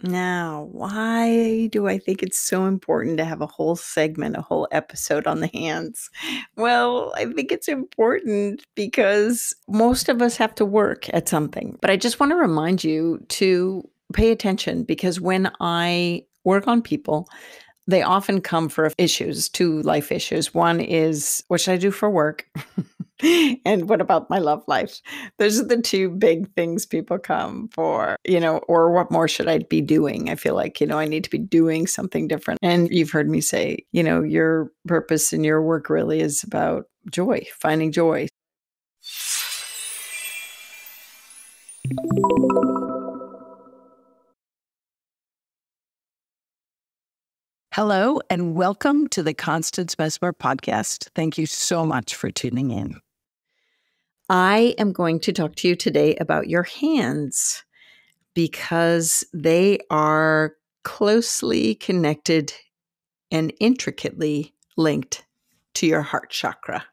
Now, why do I think it's so important to have a whole segment, a whole episode on the hands? Well, I think it's important because most of us have to work at something. But I just want to remind you to pay attention because when I work on people, they often come for issues, two life issues. One is, what should I do for work? And what about my love life? Those are the two big things people come for, or what more should I be doing? I feel like, I need to be doing something different. And you've heard me say, your purpose in your work really is about joy, finding joy. Hello, and welcome to the Constance Messmer podcast. Thank you so much for tuning in. I am going to talk to you today about your hands because they are closely connected and intricately linked to your heart chakra.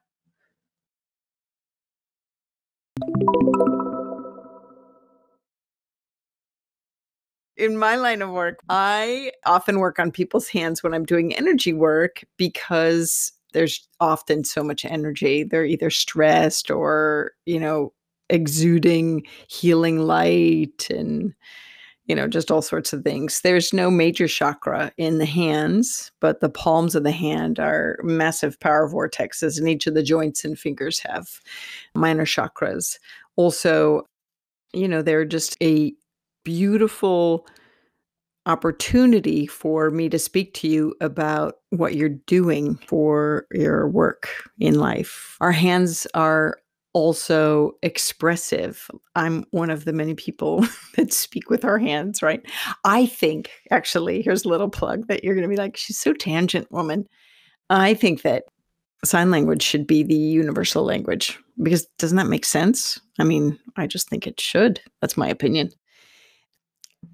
In my line of work, I often work on people's hands when I'm doing energy work because there's often so much energy. They're either stressed or, exuding healing light and, just all sorts of things. There's no major chakra in the hands, but the palms of the hand are massive power vortexes, and each of the joints and fingers have minor chakras. Also, they're just a beautiful opportunity for me to speak to you about what you're doing for your work in life. Our hands are also expressive. I'm one of the many people that speak with our hands, right? I think, actually, here's a little plug that you're going to be like, she's so tangent, woman. I think that sign language should be the universal language because doesn't that make sense? I mean, I just think it should. That's my opinion.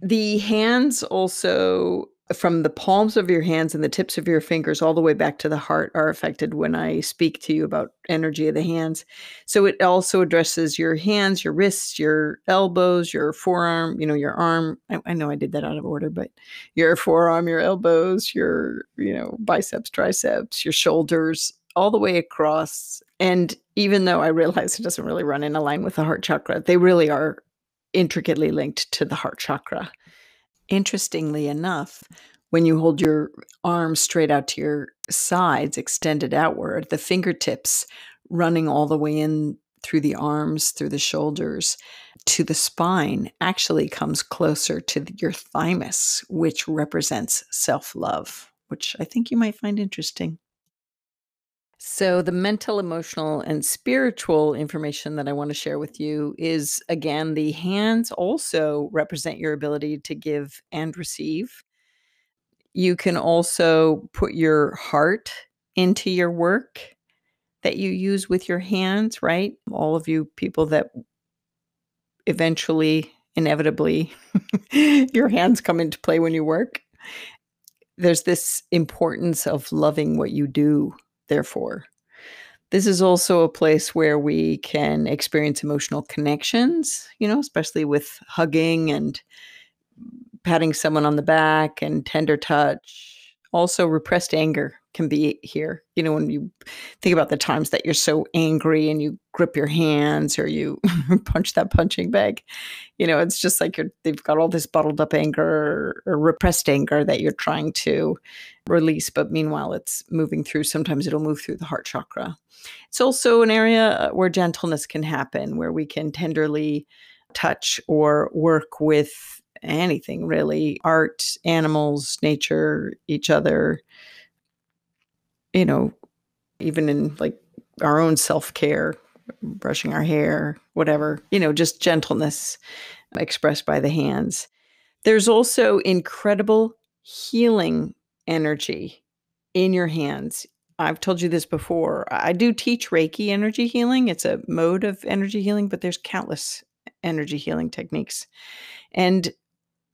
The hands also, from the palms of your hands and the tips of your fingers all the way back to the heart, are affected when I speak to you about energy of the hands. So it also addresses your hands, your wrists, your elbows, your forearm, your arm. I know I did that out of order, but your forearm, your elbows, your, biceps, triceps, your shoulders, all the way across. And even though I realize it doesn't really run in a line with the heart chakra, they really are intricately linked to the heart chakra. Interestingly enough, when you hold your arms straight out to your sides, extended outward, the fingertips running all the way in through the arms, through the shoulders, to the spine actually comes closer to your thymus, which represents self-love, which I think you might find interesting. So, the mental, emotional, and spiritual information that I want to share with you is, again, the hands also represent your ability to give and receive. You can also put your heart into your work that you use with your hands, right? All of you people that eventually, inevitably, your hands come into play when you work. There's this importance of loving what you do, therefore. This is also a place where we can experience emotional connections, especially with hugging and patting someone on the back and tender touch. Also, repressed anger can be here. When you think about the times that you're so angry and you grip your hands or you punch that punching bag, it's just like they've got all this bottled up anger or repressed anger that you're trying to release. But meanwhile, it's moving through. Sometimes it'll move through the heart chakra. It's also an area where gentleness can happen, where we can tenderly touch or work with anything really, art, animals, nature, each other, even in like our own self-care, brushing our hair, whatever, just gentleness expressed by the hands. There's also incredible healing energy in your hands. I've told you this before. I do teach Reiki energy healing. It's a mode of energy healing, but there's countless energy healing techniques. And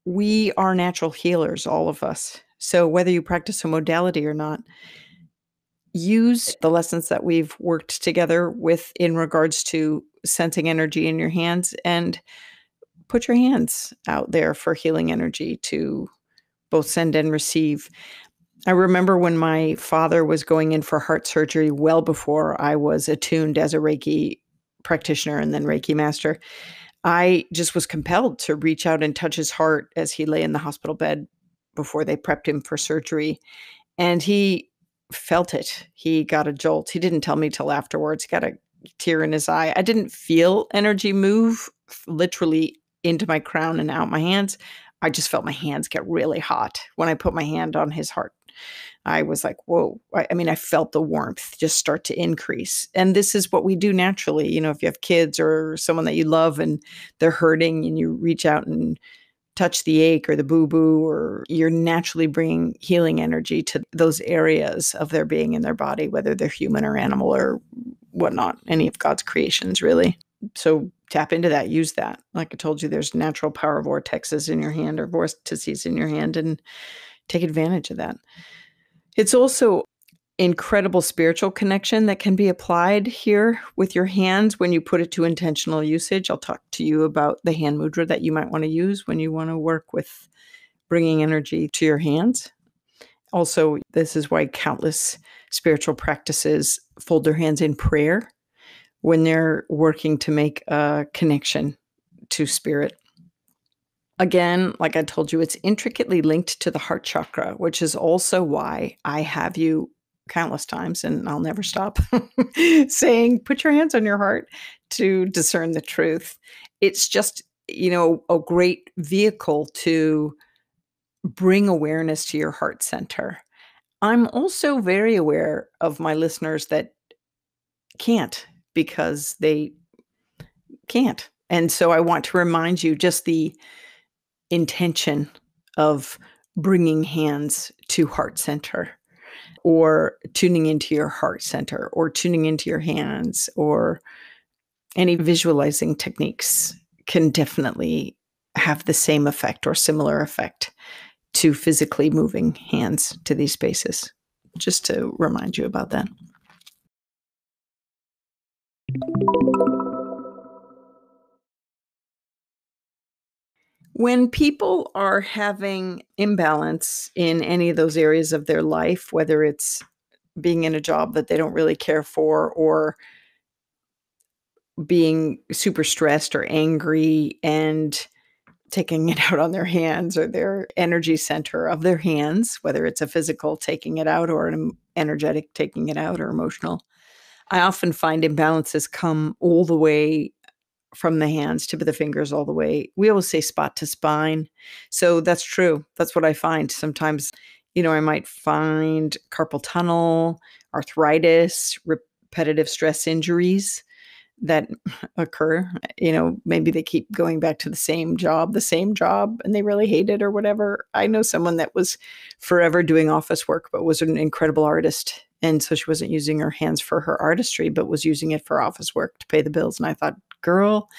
we are natural healers, all of us. So whether you practice a modality or not, use the lessons that we've worked together with in regards to sensing energy in your hands and put your hands out there for healing energy to both send and receive. I remember when my father was going in for heart surgery well before I was attuned as a Reiki practitioner and then Reiki master. I just was compelled to reach out and touch his heart as he lay in the hospital bed before they prepped him for surgery. And he felt it. He got a jolt. He didn't tell me till afterwards. He got a tear in his eye. I didn't feel energy move literally into my crown and out my hands. I just felt my hands get really hot when I put my hand on his heart. I was like, whoa. I mean, I felt the warmth just start to increase. And this is what we do naturally. You know, if you have kids or someone that you love and they're hurting and you reach out and touch the ache or the boo-boo, or you're naturally bringing healing energy to those areas of their being in their body, whether they're human or animal or whatnot, any of God's creations, really. So tap into that, use that. Like I told you, there's natural power vortexes in your hand or vortices in your hand, and take advantage of that. It's also incredible spiritual connection that can be applied here with your hands when you put it to intentional usage. I'll talk to you about the hand mudra that you might want to use when you want to work with bringing energy to your hands. Also, this is why countless spiritual practices fold their hands in prayer when they're working to make a connection to spirit. Again, like I told you, it's intricately linked to the heart chakra, which is also why I have you countless times, and I'll never stop saying, put your hands on your heart to discern the truth. It's just, a great vehicle to bring awareness to your heart center. I'm also very aware of my listeners that can't because they can't. And so I want to remind you just the intention of bringing hands to heart center, or tuning into your heart center, or tuning into your hands, or any visualizing techniques can definitely have the same effect or similar effect to physically moving hands to these spaces. Just to remind you about that. When people are having imbalance in any of those areas of their life, whether it's being in a job that they don't really care for, or being super stressed or angry and taking it out on their hands or their energy center of their hands, whether it's a physical taking it out or an energetic taking it out or emotional, I often find imbalances come all the way from the hands, tip of the fingers, all the way. We always say spot to spine. So that's true. That's what I find. Sometimes, I might find carpal tunnel, arthritis, repetitive stress injuries that occur. Maybe they keep going back to the same job, and they really hate it or whatever. I know someone that was forever doing office work, but was an incredible artist. And so she wasn't using her hands for her artistry, but was using it for office work to pay the bills. And I thought, girl,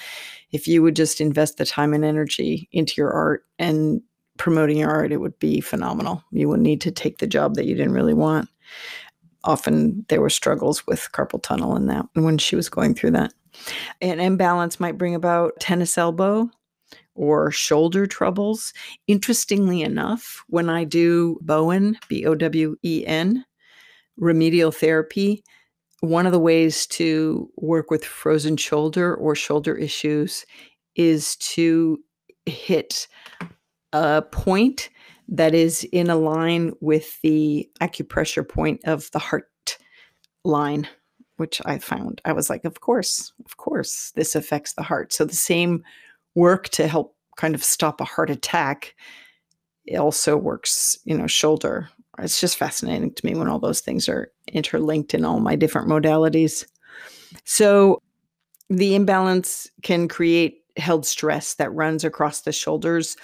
if you would just invest the time and energy into your art and promoting your art, it would be phenomenal. You wouldn't need to take the job that you didn't really want. Often there were struggles with carpal tunnel and that when she was going through that. An imbalance might bring about tennis elbow or shoulder troubles. Interestingly enough, when I do Bowen, Bowen, remedial therapy, one of the ways to work with frozen shoulder or shoulder issues is to hit a point that is in a line with the acupressure point of the heart line, which I found. I was like, of course, this affects the heart. So the same work to help kind of stop a heart attack, it also works, shoulder. It's just fascinating to me when all those things are interlinked in all my different modalities. So the imbalance can create held stress that runs across the shoulders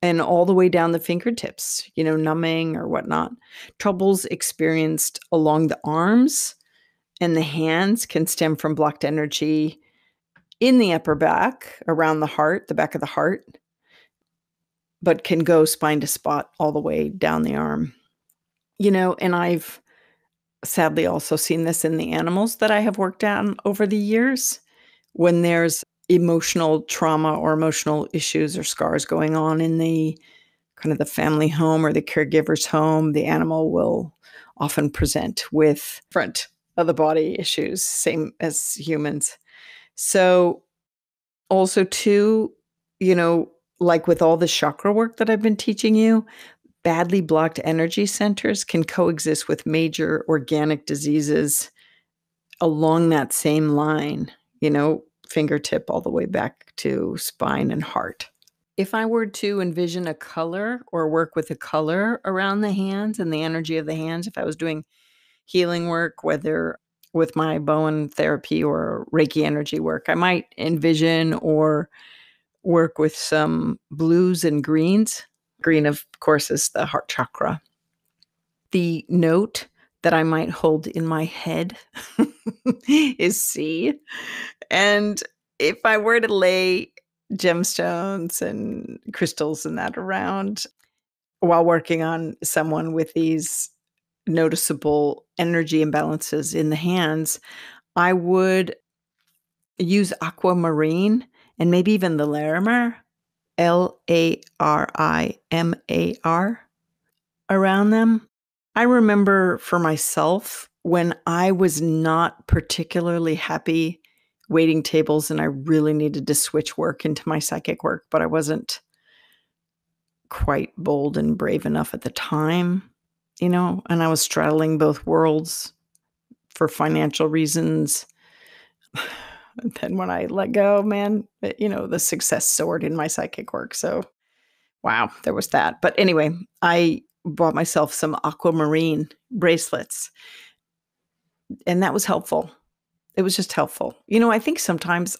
and all the way down the fingertips, numbing or whatnot. Troubles experienced along the arms and the hands can stem from blocked energy in the upper back, around the heart, the back of the heart, but can go spine to spot all the way down the arm. And I've sadly also seen this in the animals that I have worked on over the years. When there's emotional trauma or emotional issues or scars going on in the kind of the family home or the caregiver's home, the animal will often present with front of the body issues, same as humans. So also too, like with all the chakra work that I've been teaching you, badly blocked energy centers can coexist with major organic diseases along that same line, fingertip all the way back to spine and heart. If I were to envision a color or work with a color around the hands and the energy of the hands, if I was doing healing work, whether with my Bowen therapy or Reiki energy work, I might envision or work with some blues and greens. Green, of course, is the heart chakra. The note that I might hold in my head is C. And if I were to lay gemstones and crystals and that around while working on someone with these noticeable energy imbalances in the hands, I would use aquamarine and maybe even the Larimar, Larimar, around them. I remember for myself when I was not particularly happy waiting tables and I really needed to switch work into my psychic work, but I wasn't quite bold and brave enough at the time, and I was straddling both worlds for financial reasons. And then when I let go, man, the success soared in my psychic work. So, wow, there was that. But anyway, I bought myself some aquamarine bracelets, and that was helpful. It was just helpful. I think sometimes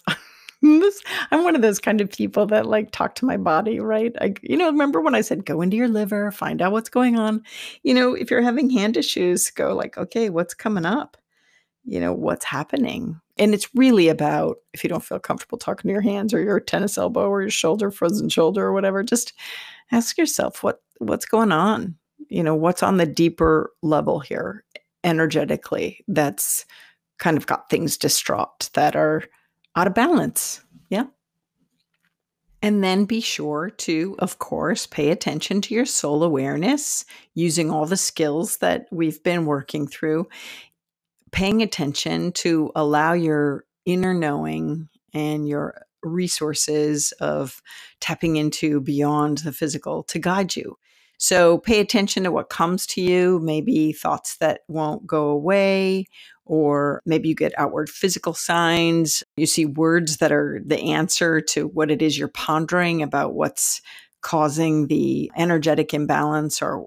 I'm one of those kind of people that like talk to my body, right? Remember when I said, go into your liver, find out what's going on. If you're having hand issues, go like, okay, what's coming up? What's happening? And it's really about, if you don't feel comfortable talking to your hands or your tennis elbow or your shoulder, frozen shoulder or whatever, just ask yourself what's going on? What's on the deeper level here energetically that's kind of got things distraught that are out of balance. Yeah. And then be sure to, of course, pay attention to your soul awareness using all the skills that we've been working through, paying attention to allow your inner knowing and your resources of tapping into beyond the physical to guide you. So pay attention to what comes to you, maybe thoughts that won't go away, or maybe you get outward physical signs. You see words that are the answer to what it is you're pondering about what's causing the energetic imbalance, or,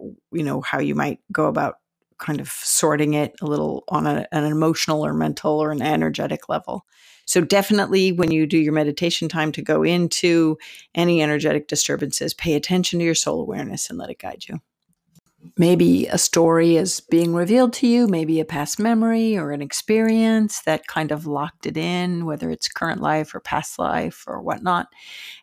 how you might go about kind of sorting it a little on an emotional or mental or an energetic level. So definitely when you do your meditation time to go into any energetic disturbances, pay attention to your soul awareness and let it guide you. Maybe a story is being revealed to you, maybe a past memory or an experience that kind of locked it in, whether it's current life or past life or whatnot.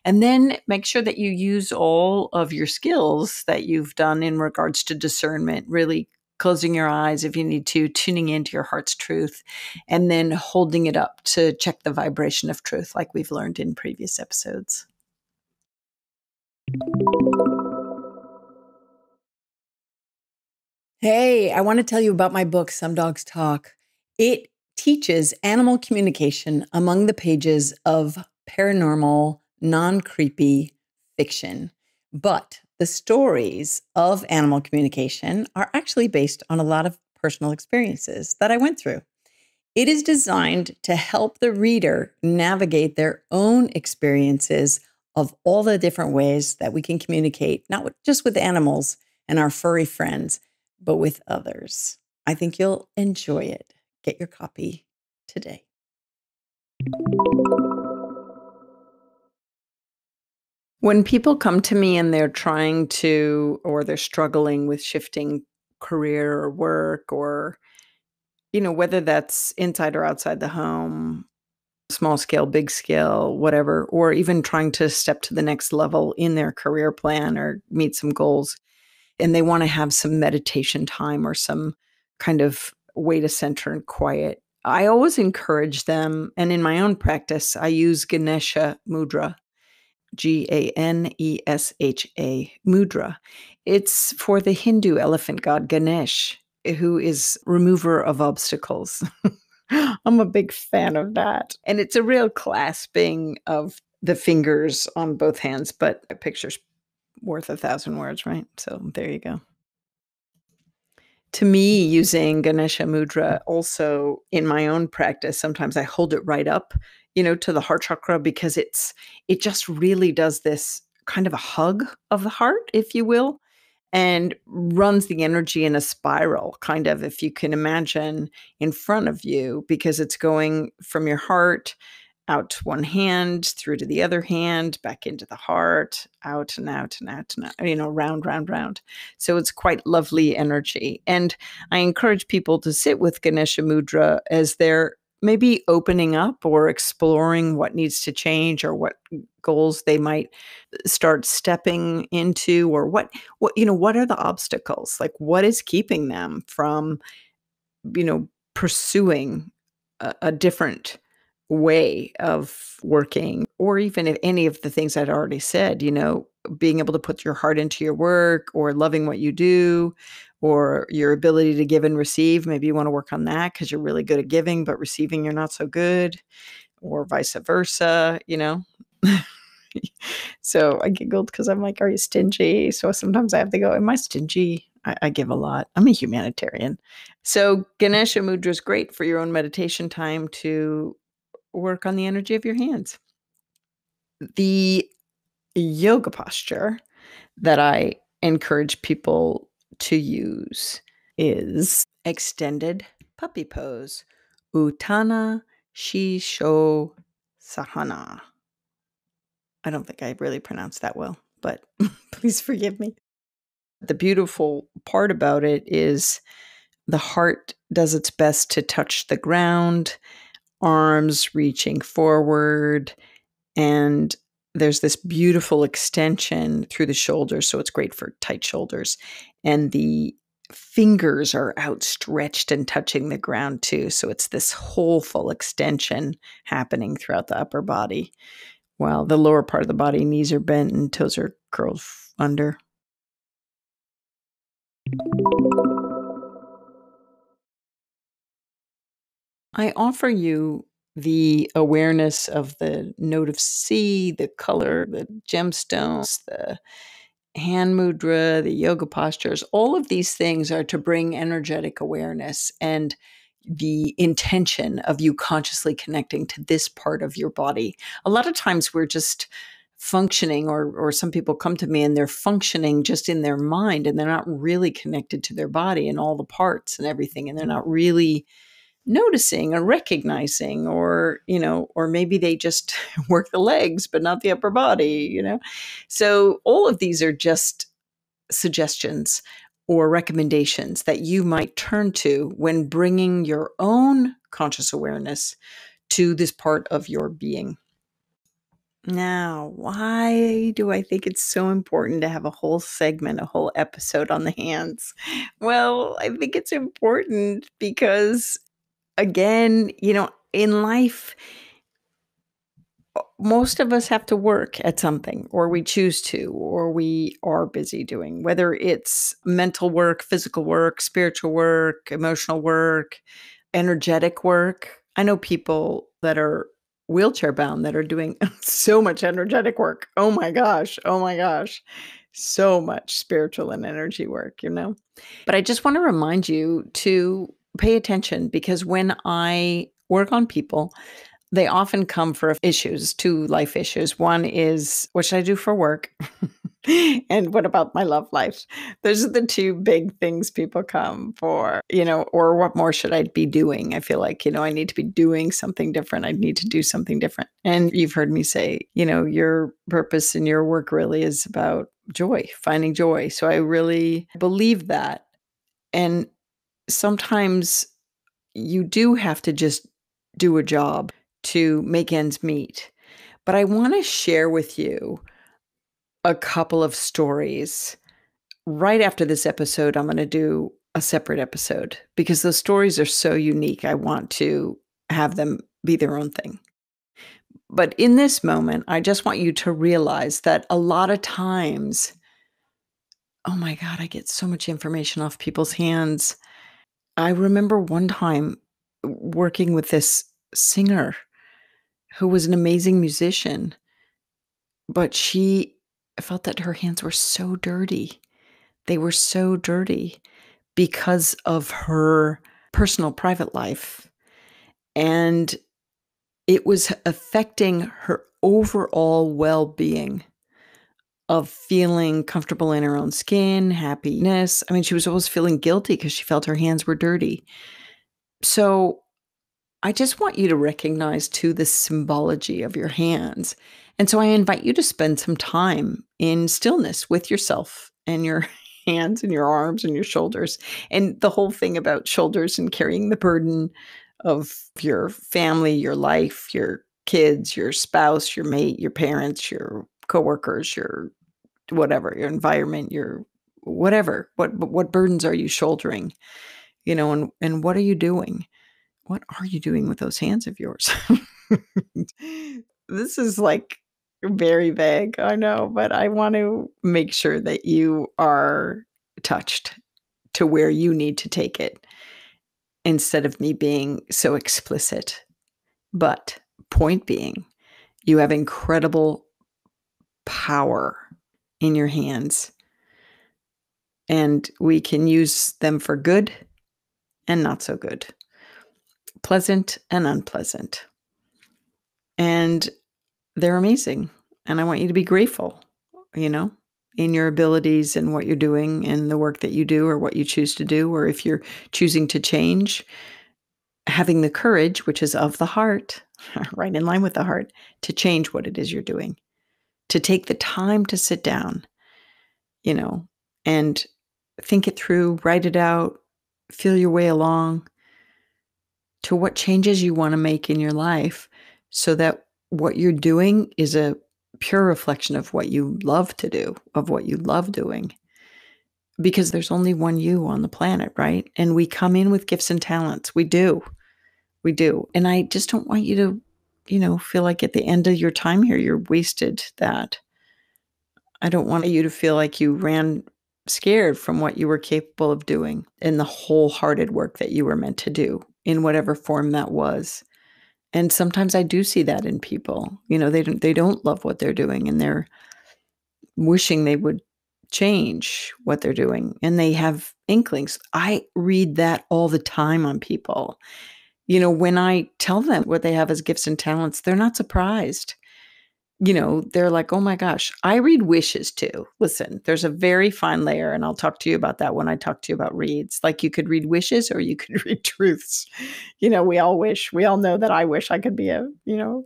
And then make sure that you use all of your skills that you've done in regards to discernment, really closing your eyes if you need to, tuning into your heart's truth, and then holding it up to check the vibration of truth like we've learned in previous episodes. Hey, I want to tell you about my book, Some Dogs Talk. It teaches animal communication among the pages of paranormal, non-creepy fiction. But the stories of animal communication are actually based on a lot of personal experiences that I went through. It is designed to help the reader navigate their own experiences of all the different ways that we can communicate, not just with animals and our furry friends, but with others. I think you'll enjoy it. Get your copy today. When people come to me and they're trying to, or they're struggling with shifting career or work, or, whether that's inside or outside the home, small scale, big scale, whatever, or even trying to step to the next level in their career plan or meet some goals, and they want to have some meditation time or some kind of way to center and quiet, I always encourage them. And in my own practice, I use Ganesha Mudra, Ganesha Mudra. It's for the Hindu elephant god Ganesh, who is remover of obstacles. I'm a big fan of that. And it's a real clasping of the fingers on both hands, but a picture's worth 1,000 words, right? So there you go. To me, using Ganesha Mudra also in my own practice, sometimes I hold it right up, to the heart chakra because it just really does this kind of a hug of the heart, if you will, and runs the energy in a spiral, kind of, if you can imagine, in front of you, because it's going from your heart out to one hand, through to the other hand, back into the heart, out and out and out and out, round, round, round. So it's quite lovely energy. And I encourage people to sit with Ganesha Mudra as they're maybe opening up or exploring what needs to change or what goals they might start stepping into, or what are the obstacles? Like, what is keeping them from pursuing a different way of working, or even if any of the things I'd already said, being able to put your heart into your work, or loving what you do, or your ability to give and receive. Maybe you want to work on that because you're really good at giving, but receiving you're not so good, or vice versa. So I giggled because I'm like, are you stingy? So sometimes I have to go, am I stingy? I give a lot. I'm a humanitarian. So Ganesha Mudra is great for your own meditation time to work on the energy of your hands. The yoga posture that I encourage people to use is extended puppy pose, Uttanasana Sahana. I don't think I really pronounced that well, but please forgive me. The beautiful part about it is the heart does its best to touch the ground, arms reaching forward, and there's this beautiful extension through the shoulders. So it's great for tight shoulders. And the fingers are outstretched and touching the ground too. So it's this whole full extension happening throughout the upper body, while the lower part of the body, knees are bent and toes are curled under. I offer you the awareness of the note of C, the color, the gemstones, the hand mudra, the yoga postures. All of these things are to bring energetic awareness and the intention of you consciously connecting to this part of your body. A lot of times we're just functioning, or some people come to me and they're functioning just in their mind, and they're not really connected to their body and all the parts and everything, and they're not really noticing or recognizing, or maybe they just work the legs but not the upper body. So all of these are just suggestions or recommendations that you might turn to when bringing your own conscious awareness to this part of your being. Now, why do I think it's so important to have a whole segment, a whole episode on the hands? Well, I think it's important because, again, in life, most of us have to work at something, or we choose to, or we are busy doing, whether it's mental work, physical work, spiritual work, emotional work, energetic work. I know people that are wheelchair bound that are doing so much energetic work. Oh my gosh. Oh my gosh. So much spiritual and energy work. But I just want to remind you to pay attention, because when I work on people, they often come for issues, two life issues. One is, what should I do for work? And what about my love life? Those are the two big things people come for, or what more should I be doing? I feel like, I need to be doing something different. I need to do something different. And you've heard me say, your purpose in your work really is about joy, finding joy. So I really believe that. And sometimes you do have to just do a job to make ends meet. But I want to share with you a couple of stories. Right after this episode, I'm going to do a separate episode because those stories are so unique. I want to have them be their own thing. But in this moment, I just want you to realize that a lot of times, oh my God, I get so much information off people's hands. I remember one time working with this singer who was an amazing musician, but she felt that her hands were so dirty. They were so dirty because of her personal private life. And it was affecting her overall well-being of feeling comfortable in her own skin, happiness. I mean, she was always feeling guilty because she felt her hands were dirty. So I just want you to recognize too the symbology of your hands. And so I invite you to spend some time in stillness with yourself and your hands and your arms and your shoulders. And the whole thing about shoulders and carrying the burden of your family, your life, your kids, your spouse, your mate, your parents, your coworkers, your whatever, your environment, your whatever. What burdens are you shouldering? And what are you doing? What are you doing with those hands of yours? This is like very vague, I know, but I want to make sure that you are touched to where you need to take it instead of me being so explicit. But point being, you have incredible power in your hands, and we can use them for good and not so good, pleasant and unpleasant. And they're amazing. And I want you to be grateful, in your abilities and what you're doing and the work that you do or what you choose to do, or if you're choosing to change, having the courage, which is of the heart, right in line with the heart, to change what it is you're doing, to take the time to sit down, and think it through, write it out, feel your way along to what changes you want to make in your life so that what you're doing is a pure reflection of what you love to do, of what you love doing. Because there's only one you on the planet, right? And we come in with gifts and talents. We do. We do. And I just don't want you to, feel like at the end of your time here, you're wasted that. I don't want you to feel like you ran scared from what you were capable of doing and the wholehearted work that you were meant to do in whatever form that was. And sometimes I do see that in people. They don't love what they're doing and they're wishing they would change what they're doing, and they have inklings. I read that all the time on people. When I tell them what they have as gifts and talents, they're not surprised. They're like, oh my gosh, I read wishes too. Listen, there's a very fine layer, and I'll talk to you about that when I talk to you about reads. Like you could read wishes or you could read truths. We all wish. We all know that I wish I could be a,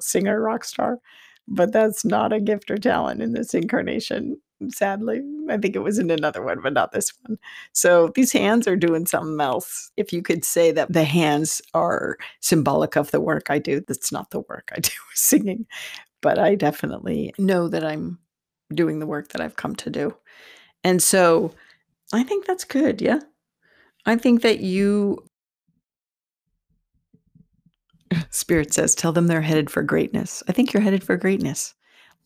singer, rock star, but that's not a gift or talent in this incarnation. Sadly, I think it was in another one, but not this one. So these hands are doing something else. If you could say that the hands are symbolic of the work I do, that's not the work I do, singing. But I definitely know that I'm doing the work that I've come to do. And so I think that's good. Yeah. I think that Spirit says, tell them they're headed for greatness. I think you're headed for greatness.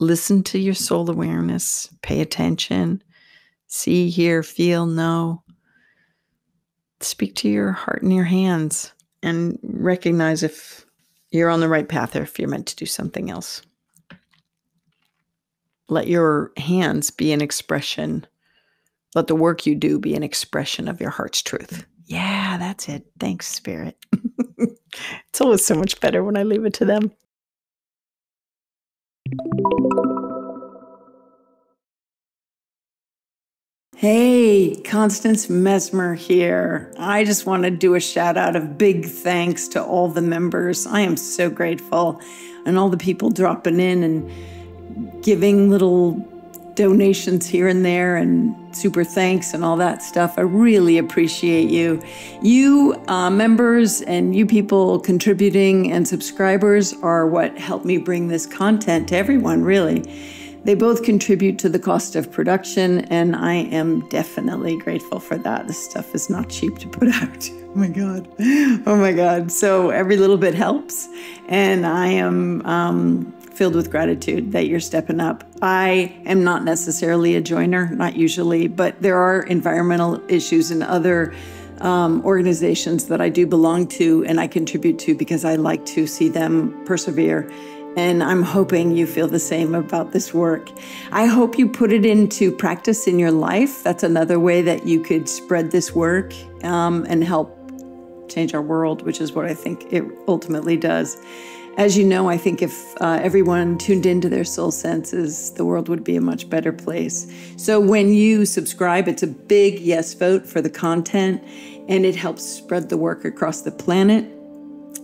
Listen to your soul awareness, pay attention, see, hear, feel, know. Speak to your heart and your hands and recognize if you're on the right path or if you're meant to do something else. Let your hands be an expression. Let the work you do be an expression of your heart's truth. Yeah, that's it. Thanks, Spirit. It's always so much better when I leave it to them. Hey, Constance Messmer here. I just want to do a shout out of big thanks to all the members. I am so grateful. And all the people dropping in and giving little donations here and there and super thanks and all that stuff. I really appreciate you. You members and you people contributing and subscribers are what helped me bring this content to everyone, really. They both contribute to the cost of production, and I am definitely grateful for that. This stuff is not cheap to put out. Oh my God. Oh my God. So every little bit helps, and I am filled with gratitude that you're stepping up. I am not necessarily a joiner, not usually, but there are environmental issues and other organizations that I do belong to and I contribute to because I like to see them persevere. And I'm hoping you feel the same about this work. I hope you put it into practice in your life. That's another way that you could spread this work and help change our world, which is what I think it ultimately does. As you know, I think if everyone tuned into their soul senses, the world would be a much better place. So when you subscribe, it's a big yes vote for the content, and it helps spread the work across the planet.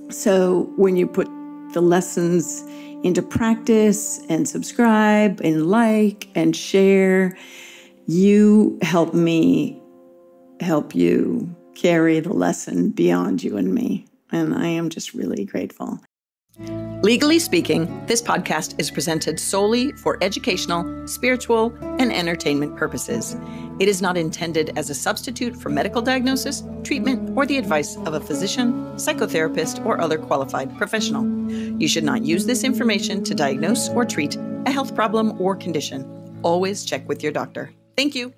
So when you put the lessons into practice and subscribe and like and share, you help me help you carry the lesson beyond you and me. And I am just really grateful. Legally speaking, this podcast is presented solely for educational, spiritual, and entertainment purposes. It is not intended as a substitute for medical diagnosis, treatment, or the advice of a physician, psychotherapist, or other qualified professional. You should not use this information to diagnose or treat a health problem or condition. Always check with your doctor. Thank you.